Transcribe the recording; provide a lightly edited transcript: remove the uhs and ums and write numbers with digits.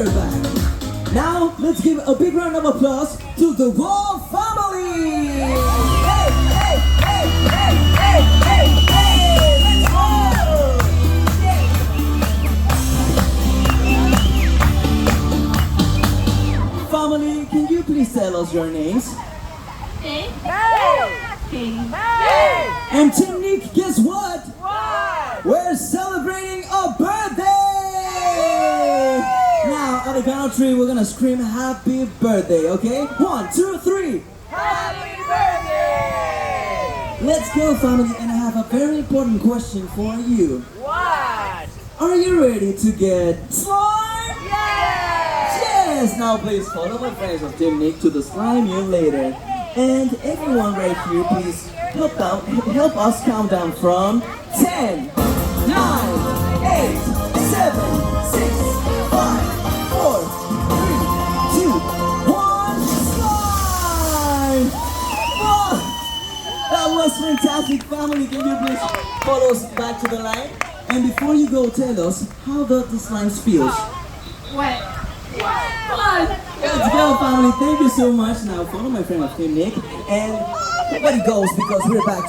we're back. Now, let's give a big round of applause to the whole family! Hey, hey, hey, hey, hey, hey, hey! Let's go! Family, can you please tell us your names? Hey. And Team Nick, guess what? What? We're celebrating a birthday! Now, at the count of three, we're gonna scream happy birthday, okay? 1, 2, 3! Happy birthday! Let's go, family, and I have a very important question for you. What? Are you ready to get slime? Yes! Yes! Now please follow my friends of Team Nick to the slime you later. And everyone right here, please help us count down from 10, 9, 8, 7, 6, 5, 4, 3, 2, 1, slime! Oh, that was fantastic, family. Can you please follow us back to the line? And before you go, tell us how the slimes feels. Wet. Fun. Let's go, family. Thank you so much. Now follow my friend of Team Nick, and nobody goes because we're back to